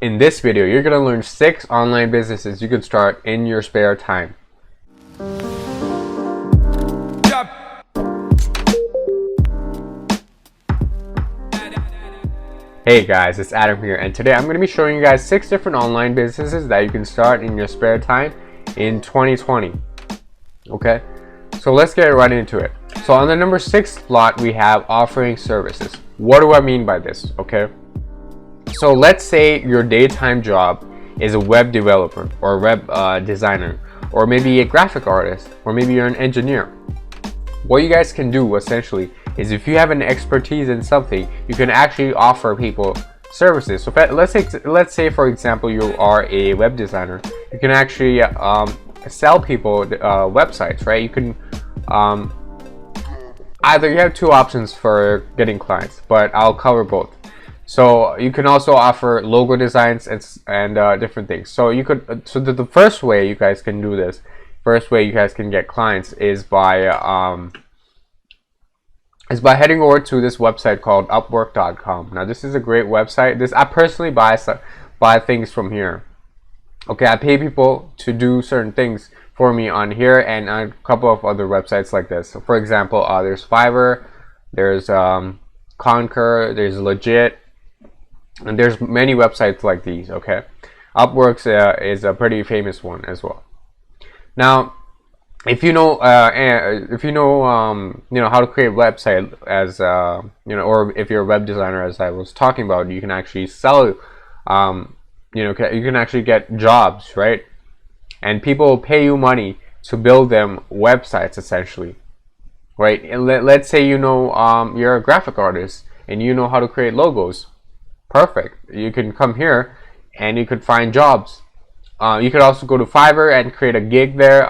In this video, you're going to learn 6 online businesses you can start in your spare time. Hey guys, it's Adam here, and today I'm going to be showing you guys 6 different online businesses that you can start in your spare time in 2020. Okay, so let's get right into it. So on the number 6 slot, we have offering services. What do I mean by this? Okay, so let's say your daytime job is a web developer or a web designer, or maybe a graphic artist, or maybe you're an engineer. What you guys can do essentially is, if you have an expertise in something, you can actually offer people services. So let's say for example you are a web designer, you can actually sell people websites, right? You can either, you have 2 options for getting clients, but I'll cover both. So you can also offer logo designs and different things. So you could, the first way you guys can do this, first way you guys can get clients is by heading over to this website called Upwork.com. Now this is a great website. I personally buy things from here. Okay, I pay people to do certain things for me on here and on a couple of other websites like this. So for example, there's Fiverr, there's Concur, there's Legit, and there's many websites like these. Okay, Upwork is a pretty famous one as well. Now, if you know how to create a website, as or if you're a web designer, as I was talking about, you can actually sell. You can actually get jobs, right? And people will pay you money to build them websites, essentially, right? And let's say you're a graphic artist and you know how to create logos. Perfect. You can come here and you could find jobs. You could also go to Fiverr and create a gig there.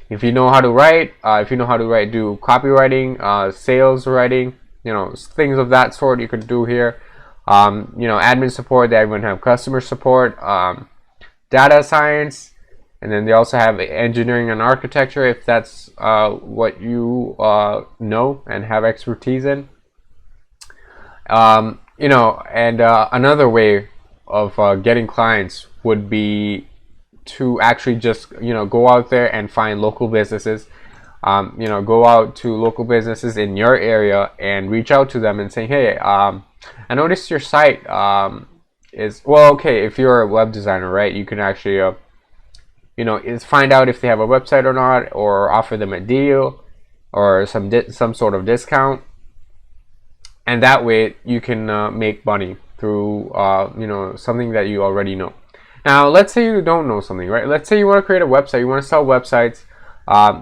If you know how to write, do copywriting, sales writing, things of that sort, you could do here. Admin support, they even have customer support, data science, and then they also have engineering and architecture, if that's what you know and have expertise in. Another way of getting clients would be to actually just go out there and find local businesses. Go out to local businesses in your area and reach out to them and say, hey, I noticed your site is, well, okay, if you're a web designer, right, you can actually is find out if they have a website or not, or offer them a deal or some sort of discount, and that way you can make money through something that you already know. Now let's say you don't know something, right? Let's say you want to create a website, you want to sell websites.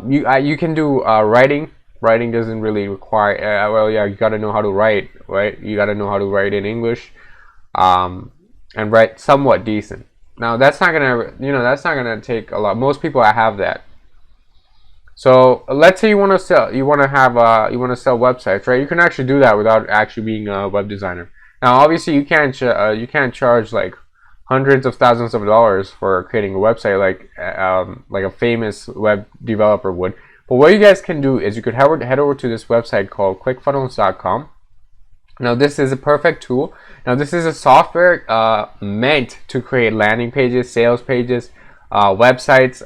You can do writing. Writing doesn't really require you got to know how to write, right? You got to know how to write in English and write somewhat decent. Now that's not gonna take a lot. Most people have that. So let's say you want to sell websites, right? You can actually do that without actually being a web designer. Now obviously you can't charge like hundreds of thousands of dollars for creating a website like a famous web developer would. But what you guys can do is you could head over to this website called ClickFunnels.com. Now this is a perfect tool. Now this is a software meant to create landing pages, sales pages, websites,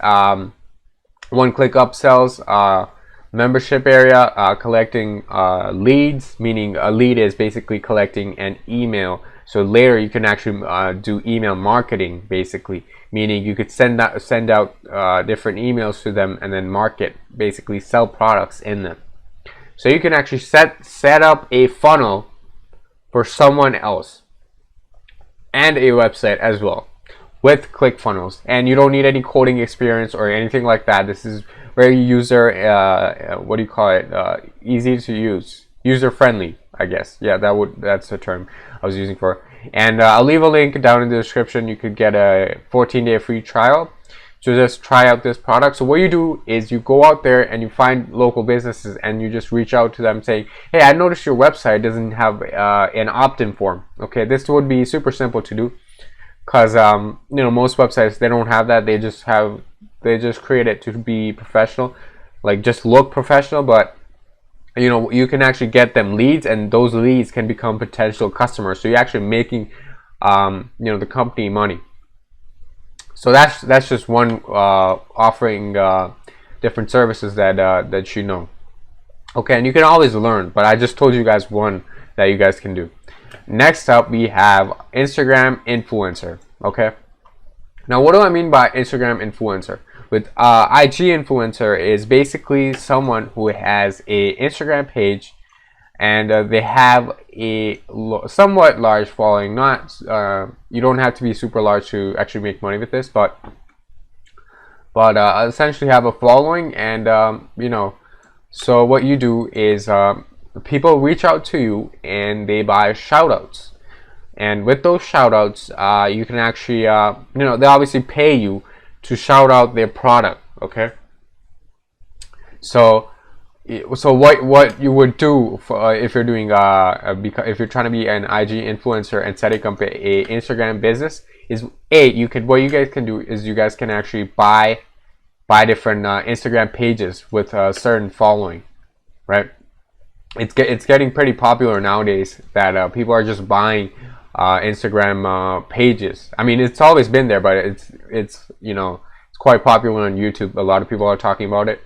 one-click upsells, membership area, collecting leads, meaning a lead is basically collecting an email. So later you can actually do email marketing, basically, meaning you could send out different emails to them and then market, basically sell products in them. So you can actually set up a funnel for someone else and a website as well with ClickFunnels, and you don't need any coding experience or anything like that. This is very user easy to use, user friendly, I guess. Yeah, that's the term I was using for. And I'll leave a link down in the description. You could get a 14-day free trial to just try out this product. So what you do is you go out there and you find local businesses and you just reach out to them saying, hey, I noticed your website doesn't have an opt-in form. Okay, this would be super simple to do, because most websites, they don't have that. They just create it to be professional, like just look professional, but you can actually get them leads, and those leads can become potential customers. So you're actually making the company money. So that's just one offering different services that you know. Okay, and you can always learn, but I just told you guys one that you guys can do. Next up, we have Instagram influencer. Okay, now what do I mean by Instagram influencer? With IG influencer is basically someone who has a Instagram page and they have a somewhat large following. Not you don't have to be super large to actually make money with this, but essentially have a following, and so what you do is people reach out to you and they buy shoutouts, and with those shoutouts, you can actually they obviously pay you to shout out their product. Okay, so what you would do for, if you're doing if you're trying to be an IG influencer and setting up a Instagram business, is what you guys can do is you guys can actually buy different Instagram pages with a certain following, right? It's getting pretty popular nowadays that people are just buying Instagram pages. I mean, it's always been there, but it's quite popular on YouTube. A lot of people are talking about it,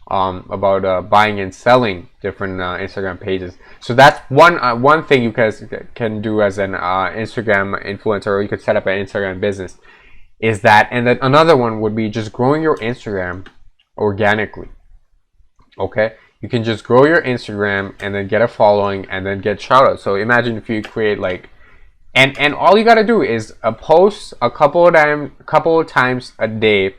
about buying and selling different Instagram pages. So that's one thing you guys can do as an Instagram influencer, or you could set up an Instagram business. Is that, and then another one would be just growing your Instagram organically. Okay, you can just grow your Instagram and then get a following and then get shoutouts. So imagine if you create like, and all you gotta do is post a couple of times a day,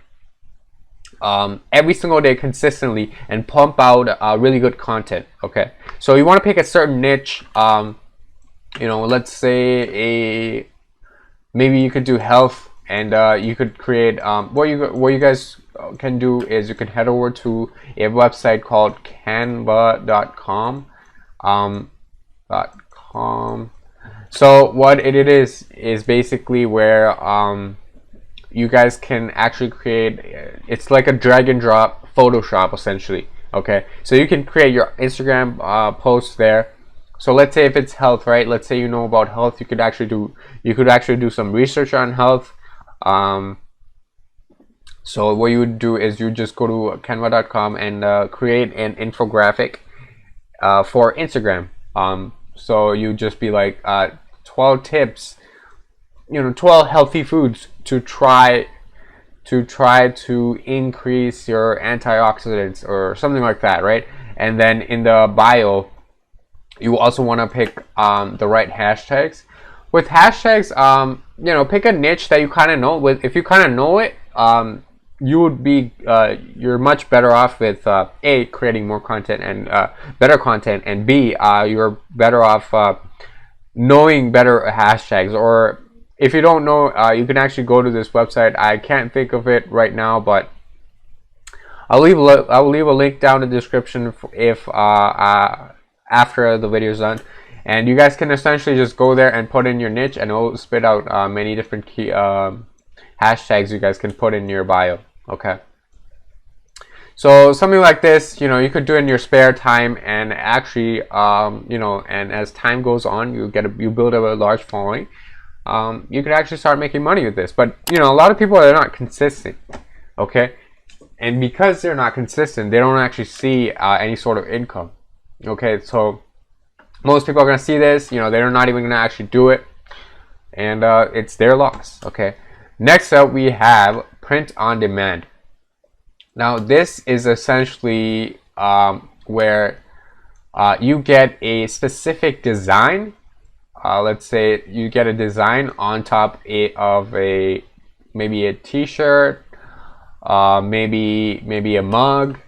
every single day consistently, and pump out really good content. Okay, so you want to pick a certain niche. Let's say maybe you could do health. And you could create what you guys can do is you can head over to a website called canva.com. So what it is basically where you guys can actually create. It's like a drag and drop Photoshop essentially. Okay, so you can create your Instagram post there. So let's say if it's health, right? Let's say you know about health, you could actually do some research on health. So what you would do is you just go to canva.com and create an infographic for Instagram. So you just be like 12 tips, 12 healthy foods to try to increase your antioxidants or something like that, right? And then in the bio, you also want to pick the right hashtags. With hashtags, pick a niche that you kind of know. If you kind of know it, you would be you're much better off with A, creating more content and better content, and B, you're better off knowing better hashtags. Or if you don't know, you can actually go to this website. I can't think of it right now, but I'll leave a link down in the description if after the video is done. And you guys can essentially just go there and put in your niche, and it will spit out many different key hashtags you guys can put in your bio. Okay, so something like this, you could do in your spare time, and actually, and as time goes on, you build up a large following. You could actually start making money with this. But a lot of people are not consistent. Okay, and because they're not consistent, they don't actually see any sort of income. Okay, so most people are going to see this, they're not even going to actually do it, and it's their loss. Okay, next up we have print on demand. Now this is essentially where you get a specific design. Let's say you get a design on top of maybe a t-shirt, maybe a mug,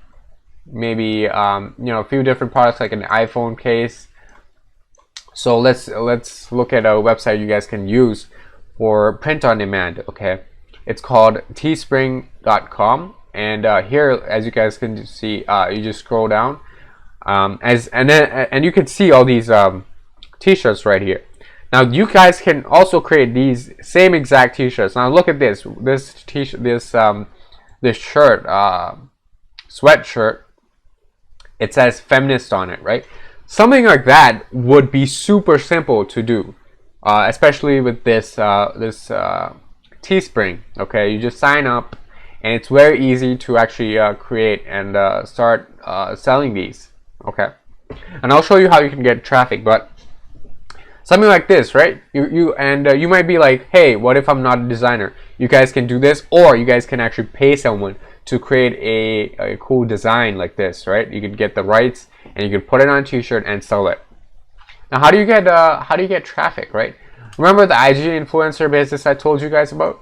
maybe a few different products like an iPhone case. So let's look at a website you guys can use for print on demand. Okay, it's called teespring.com, and here, as you guys can see, you just scroll down, and you can see all these t-shirts right here. Now you guys can also create these same exact t-shirts. Now look at this t-shirt, this shirt, sweatshirt. It says feminist on it, right? Something like that would be super simple to do. especially with this Teespring. Okay, you just sign up, and it's very easy to actually create and start selling these. Okay, and I'll show you how you can get traffic. But something like this, right? You might be like, hey, what if I'm not a designer? You guys can do this, or you guys can actually pay someone to create a cool design like this, right? You could get the rights and you could put it on a t-shirt and sell it. Now, how do you get traffic, right? Remember the IG influencer business I told you guys about?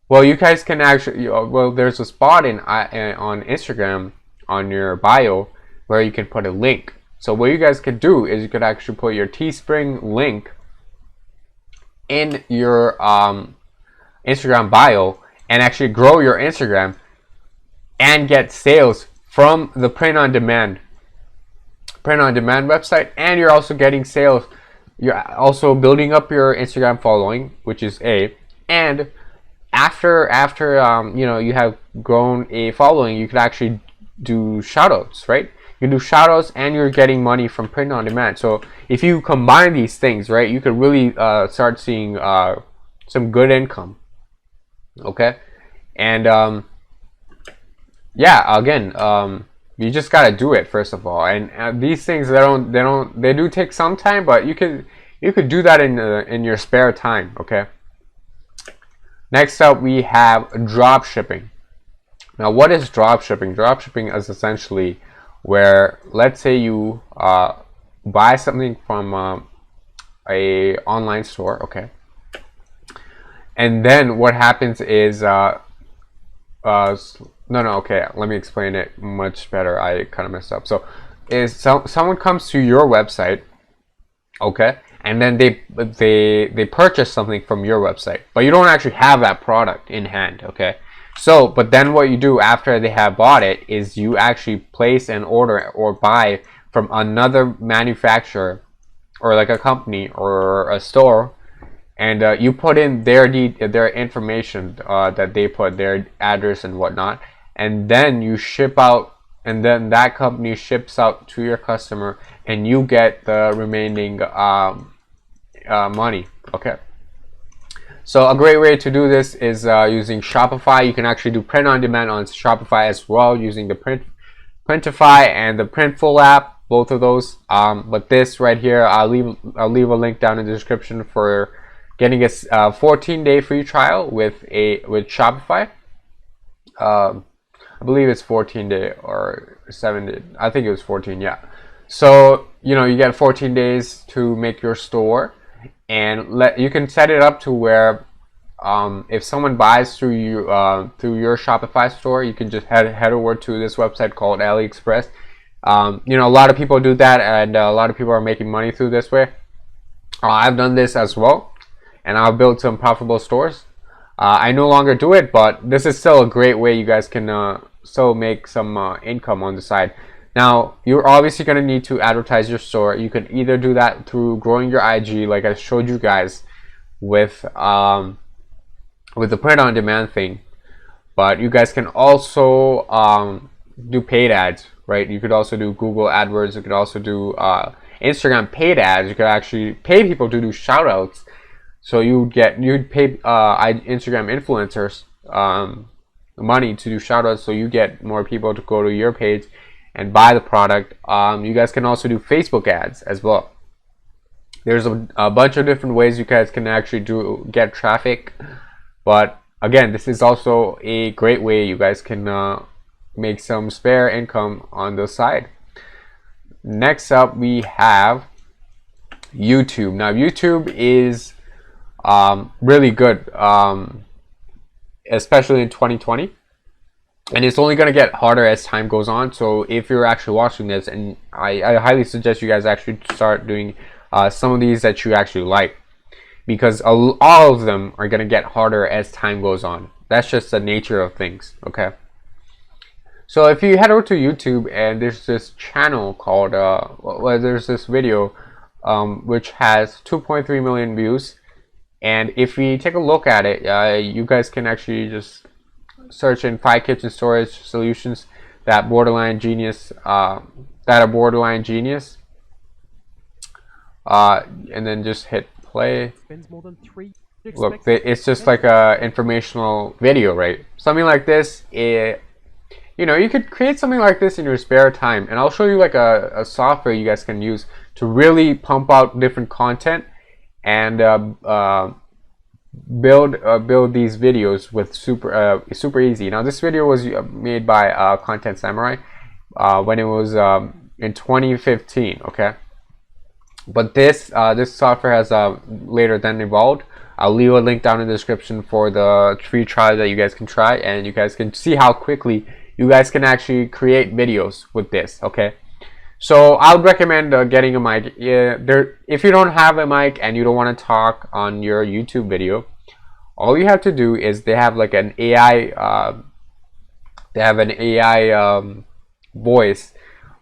Well, you guys can actually, well, there's a spot on Instagram on your bio where you can put a link. So what you guys could do is you could actually put your Teespring link in your Instagram bio and actually grow your Instagram and get sales from the print-on-demand website, and you're also getting sales. You're also building up your Instagram following, which is and after you have grown a following, you could actually do shoutouts, right? You do shoutouts and you're getting money from print on demand. So if you combine these things, right, you could really start seeing some good income. Okay, and yeah, again, you just gotta do it first of all. And these things they do take some time, but you could do that in your spare time. Okay. Next up, we have drop shipping. Now, what is drop shipping? Drop shipping is essentially where, let's say you buy something from a online store, okay, and then what happens is okay, let me explain it much better. I kind of messed up. So is someone comes to your website, okay, and then they purchase something from your website, but you don't actually have that product in hand, okay? So, but then what you do after they have bought it is you actually place an order or buy from another manufacturer or like a company or a store, and you put in their information that they put, their address and whatnot, and then you ship out, and then that company ships out to your customer, and you get the remaining money. Okay. So a great way to do this is using Shopify. You can actually do print on demand on Shopify as well, using the Printify and the Printful app, both of those. But this right here, I'll leave a link down in the description for getting a 14-day free trial with Shopify. I believe it's 14-day or 7-day. I think it was 14. Yeah. So you get 14 days to make your store. And you can set it up to where if someone buys through your Shopify store, you can just head over to this website called AliExpress. A lot of people do that, and a lot of people are making money through this way. I've done this as well, and I've built some profitable stores. I no longer do it, but this is still a great way you guys can still make some income on the side. Now, you're obviously going to need to advertise your store. You can either do that through growing your IG, like I showed you guys with the print-on-demand thing. But you guys can also do paid ads, right? You could also do Google AdWords. You could also do Instagram paid ads. You could actually pay people to do shout-outs. So you'd pay Instagram influencers money to do shout-outs, so you get more people to go to your page and buy the product. You guys can also do Facebook ads as well. There's a bunch of different ways you guys can actually get traffic, but again, this is also a great way you guys can make some spare income on the side. Next up, we have YouTube. Now, YouTube is really good, especially in 2020. And it's only going to get harder as time goes on. So if you're actually watching this, and I highly suggest you guys actually start doing some of these that you actually like, because all of them are going to get harder as time goes on. That's just the nature of things. Okay. So if you head over to YouTube, and there's this channel called, there's this video which has 2.3 million views. And if we take a look at it, you guys can actually just search in 5 kitchen storage solutions that are borderline genius, and then just hit play. Look, it's just like a informational video, right? Something like this, you know, you could create something like this in your spare time, and I'll show you like a software you guys can use to really pump out different content and build these videos with super easy. Now this video was made by Content Samurai when it was in 2015, okay? But this software has later then evolved. I'll leave a link down in the description for the free trial that you guys can try, and you guys can see how quickly you guys can actually create videos with this, okay? So I would recommend getting a mic. If you don't have a mic and you don't want to talk on your YouTube video, all you have to do is they have like an AI. They have an AI voice,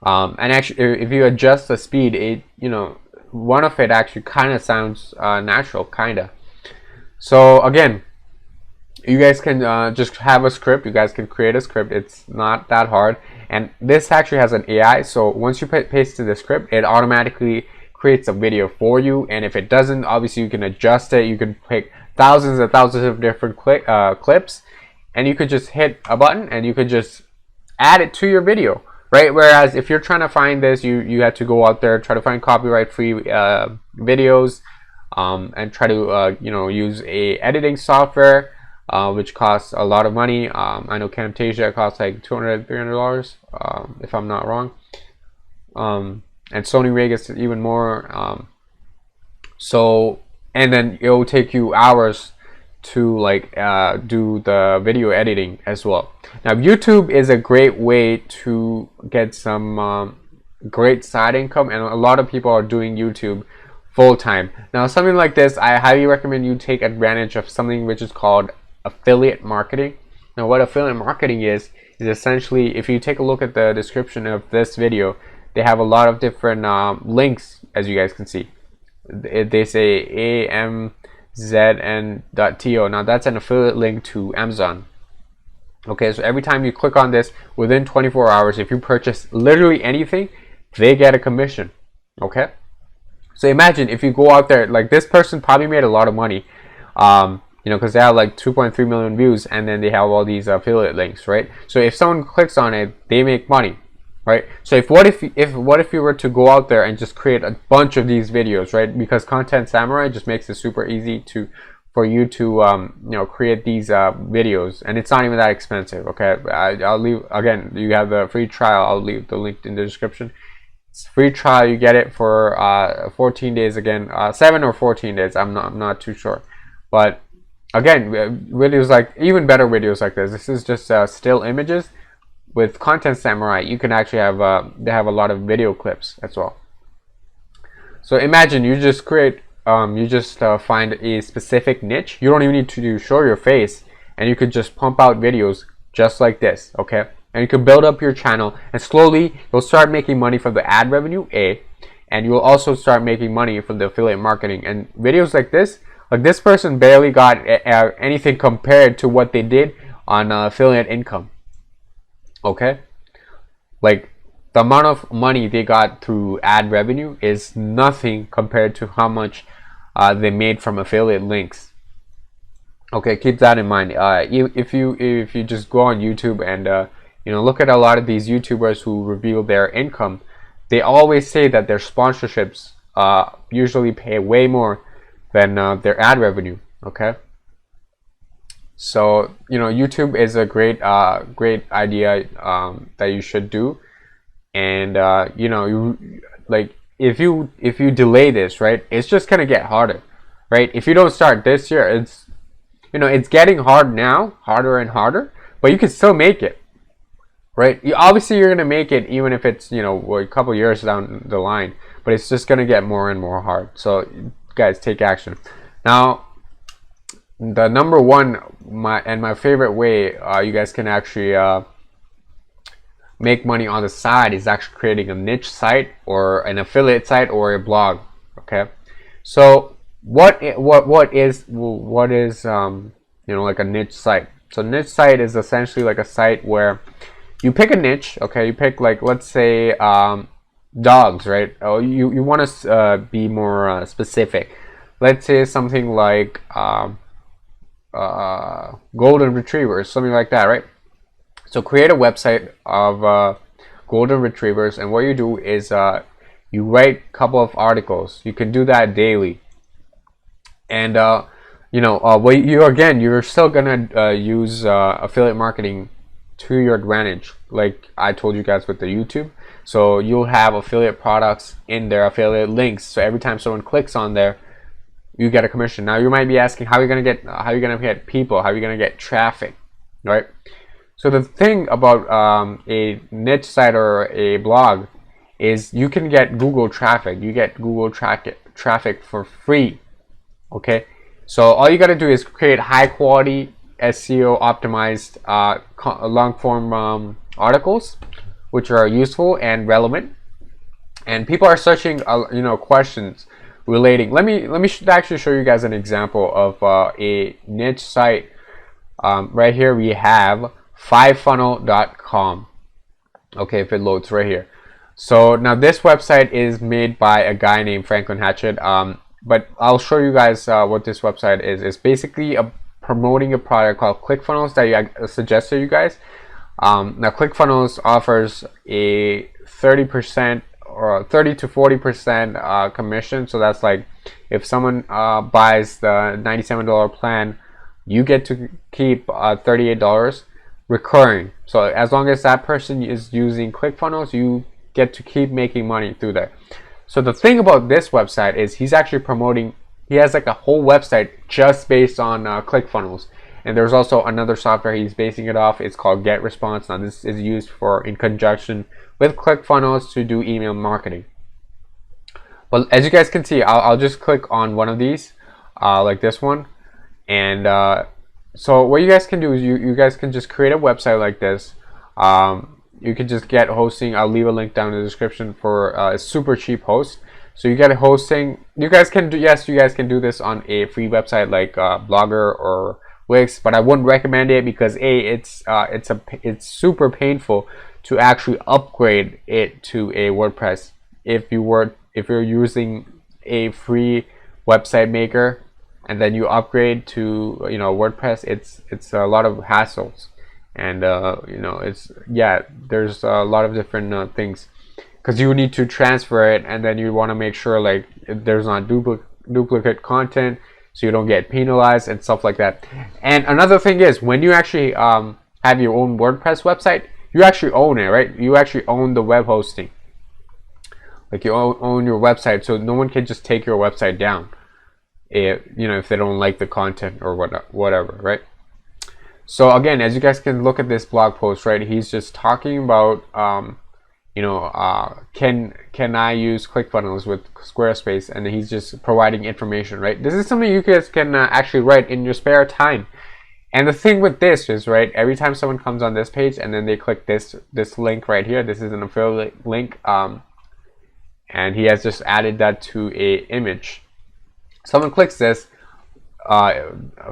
and actually, if you adjust the speed, it one of it actually kind of sounds natural, kinda. So again, you guys can just have a script. You guys can create a script. It's not that hard. And this actually has an AI. So once you paste the script, it automatically creates a video for you. And if it doesn't, obviously you can adjust it. You can pick thousands and thousands of different clips, and you could just hit a button and you could just add it to your video, right? Whereas if you're trying to find this, you have to go out there, try to find copyright free videos, and try to use a editing software, which costs a lot of money. I know Camtasia costs like $200-300, if I'm not wrong, and Sony Rig is even more. And then it will take you hours to like do the video editing as well. Now YouTube is a great way to get some great side income, and a lot of people are doing YouTube full time. Now something like this, I highly recommend you take advantage of something which is called affiliate marketing. Now what affiliate marketing is essentially, if you take a look at the description of this video, they have a lot of different links, as you guys can see. They say amzn.to. Now that's an affiliate link to Amazon. Okay, so every time you click on this, within 24 hours, if you purchase literally anything, they get a commission. Okay, so imagine if you go out there, like this person probably made a lot of money, because they have like 2.3 million views, and then they have all these affiliate links, right? So if someone clicks on it, they make money, right? So what if you were to go out there and just create a bunch of these videos, right? Because Content Samurai just makes it super easy for you to create these videos, and it's not even that expensive. Okay, I'll leave, again, you have the free trial. I'll leave the link in the description. It's free trial. You get it for 14 days. Again, 7 or 14 days. I'm not too sure, but again, videos like, even better videos like this. This is just still images. With Content Samurai, you can actually have they have a lot of video clips as well. So imagine you just create find a specific niche. You don't even need to show your face, and you could just pump out videos just like this, okay? And you can build up your channel, and slowly you'll start making money from the ad revenue, and you'll also start making money from the affiliate marketing. And videos like this person barely got anything compared to what they did on affiliate income. Okay, like the amount of money they got through ad revenue is nothing compared to how much they made from affiliate links. Okay, keep that in mind. If you just go on YouTube and look at a lot of these YouTubers who reveal their income, they always say that their sponsorships usually pay way more than their ad revenue. Okay, so YouTube is a great idea that you should do. And if you delay this, right, it's just gonna get harder, right? If you don't start this year, it's getting hard now, harder and harder, but you can still make it, right? Obviously you're gonna make it even if it's a couple years down the line, but it's just gonna get more and more hard. So guys, take action. Now the number one, my favorite way you guys can actually make money on the side is actually creating a niche site or an affiliate site or a blog. Okay, so what is like a niche site? So niche site is essentially like a site where you pick a niche. Okay, you pick, like, let's say dogs, right? Oh, you want to be more specific. let's say something like golden retrievers, something like that, right? So create a website of golden retrievers, and what you do is you write a couple of articles. You can do that daily, and well, you're still gonna use affiliate marketing to your advantage, like I told you guys with the YouTube. So you'll have affiliate products in there, affiliate links. So every time someone clicks on there, you get a commission. Now you might be asking, how are you gonna get people? How are you gonna get traffic, right? So the thing about a niche site or a blog is you can get Google traffic. You get Google traffic for free. Okay, so all you got to do is create high quality SEO optimized long form articles, which are useful and relevant, and people are searching questions relating. Let me actually show you guys an example of a niche site. Right here we have 5funnel.com. okay, if it loads right here. So now this website is made by a guy named Franklin Hatchett, but I'll show you guys what this website is. It's basically promoting a product called ClickFunnels that I suggest to you guys. Now ClickFunnels offers a 30% or 30 to 40% commission. So that's like if someone buys the $97 plan, you get to keep $38 recurring. So as long as that person is using ClickFunnels, you get to keep making money through that. So the thing about this website is he's actually promoting, he has like a whole website just based on ClickFunnels. And there's also another software he's basing it off. It's called GetResponse. Now this is used in conjunction with ClickFunnels to do email marketing. But as you guys can see, I'll just click on one of these, like this one. And so what you guys can do is you guys can just create a website like this. You can just get hosting. I'll leave a link down in the description for a super cheap host. So you get a hosting. You guys can do do this on a free website like Blogger or Wix, but I wouldn't recommend it because it's super painful to actually upgrade it to a WordPress. If you're using a free website maker and then you upgrade to WordPress, it's a lot of hassles. And there's a lot of different things, because you need to transfer it, and then you want to make sure like there's not duplicate content, so you don't get penalized and stuff like that. And another thing is, when you actually have your own WordPress website, you actually own it, right? You actually own the web hosting, like you own your website, so no one can just take your website down if they don't like the content or whatever, right? So again, as you guys can look at this blog post, right, he's just talking about can I use ClickFunnels with Squarespace, and he's just providing information, right? This is something you guys can actually write in your spare time. And the thing with this is, right, every time someone comes on this page and then they click this link right here, this is an affiliate link, and he has just added that to a image. Someone clicks this,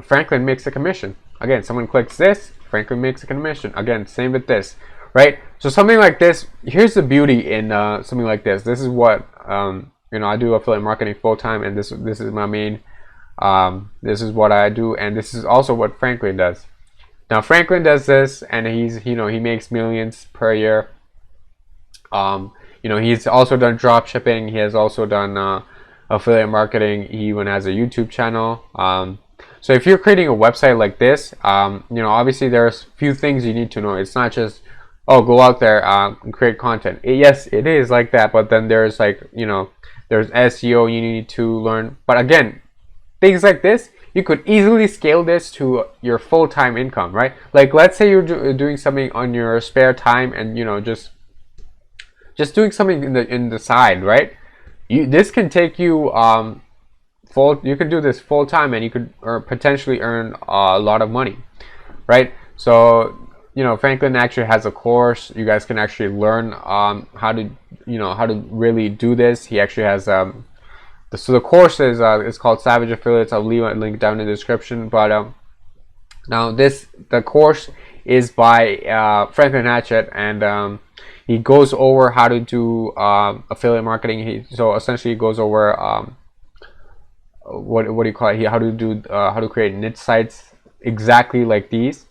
Franklin makes a commission. Again, someone clicks this, Franklin makes a commission. Again, same with this, right? So something like this, here's the beauty in something like this. This is what I do affiliate marketing full time, and this is my main. This is what I do, and this is also what Franklin does. Now Franklin does this, and he makes millions per year. He's also done dropshipping. He has also done affiliate marketing. He even has a YouTube channel. So if you're creating a website like this, obviously there's few things you need to know. It's not just, go out there and create content. Yes, it is like that, but then there's there's SEO you need to learn. But again, things like this, you could easily scale this to your full-time income, right? Like let's say you're doing something on your spare time, and just doing something in the side, right? This can take you you could do this full time, and you could potentially earn a lot of money, right? So Franklin actually has a course. You guys can actually learn how to really do this. He actually has so the course is it's called Savage Affiliates. I'll leave a link down in the description. But now the course is by Franklin Hatchett, and he goes over how to do affiliate marketing. So essentially he goes over what do you call it? How to do how to create niche sites exactly like these,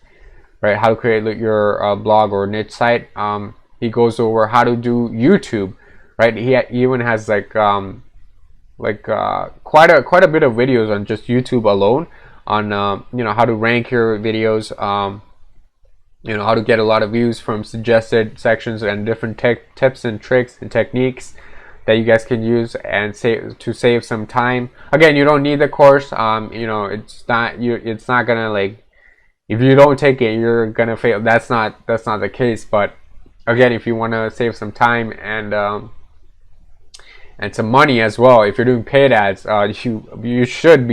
right? How to create your blog or niche site. He goes over how to do YouTube, right? He even has like quite a bit of videos on just YouTube alone on how to rank your videos, how to get a lot of views from suggested sections and different tips and tricks and techniques that you guys can use and save some time. Again, you don't need the course. It's not gonna, like, if you don't take it, you're gonna fail. That's not the case. But again, if you want to save some time and some money as well, if you're doing paid ads, you should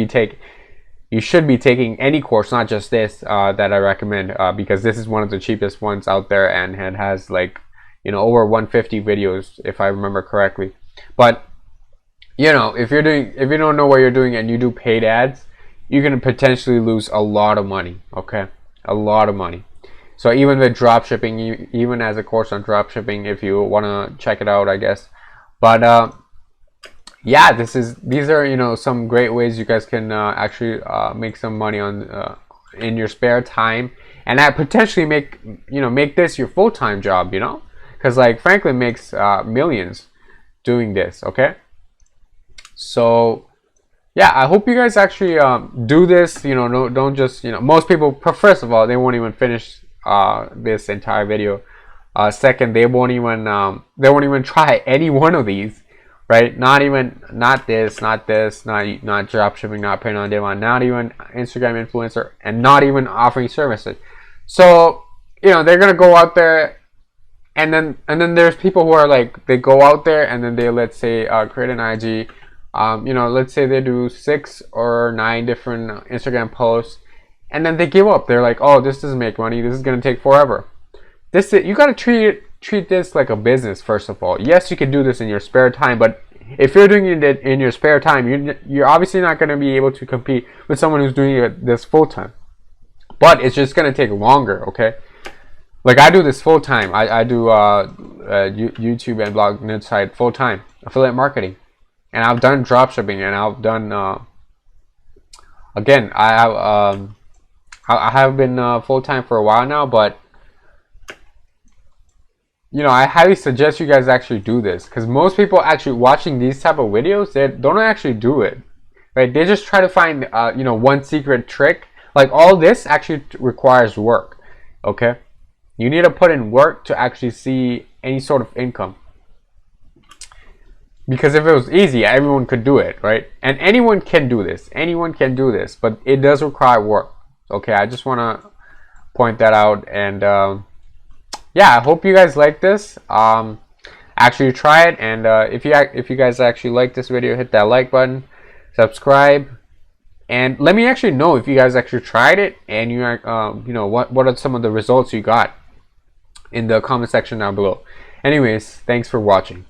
be taking any course, not just this that I recommend, because this is one of the cheapest ones out there, and it has like over 150 videos if I remember correctly. But if you don't know what you're doing and you do paid ads, you're gonna potentially lose a lot of money. Okay, a lot of money. So even with dropshipping, even as a course on dropshipping, if you want to check it out, I guess. But yeah, these are some great ways you guys can actually make some money on in your spare time, and that potentially make this your full-time job, because like Franklin makes millions doing this. Okay, so yeah, I hope you guys actually do this. Don't just most people, first of all, they won't even finish this entire video. Second, they won't even try any one of these. Right? Not this, not dropshipping, not print on demand, not even Instagram influencer, and not even offering services. So, they're gonna go out there, and then there's people who are like, they go out there and then they, let's say, create an IG. Let's say they do 6 or 9 different Instagram posts, and then they give up. They're like, oh, this doesn't make money. This is gonna take forever. You gotta treat this like a business. First of all, yes, you can do this in your spare time, but if you're doing it in your spare time, you're obviously not going to be able to compete with someone who's doing this full time. But it's just going to take longer. Okay, like I do this full time. I do YouTube and blog niche site full time, affiliate marketing, and I've done dropshipping, and I've done again, I have been full time for a while now, but I highly suggest you guys actually do this, because most people actually watching these type of videos, they don't actually do it, right? They just try to find one secret trick. Like, all this actually requires work. Okay, you need to put in work to actually see any sort of income, because if it was easy, everyone could do it, right? And anyone can do this, but it does require work. Okay, I just want to point that out. And yeah, I hope you guys like this. Actually try it, and if you guys actually like this video, hit that like button, subscribe, and let me actually know if you guys actually tried it, and what are some of the results you got in the comment section down below. Anyways, thanks for watching.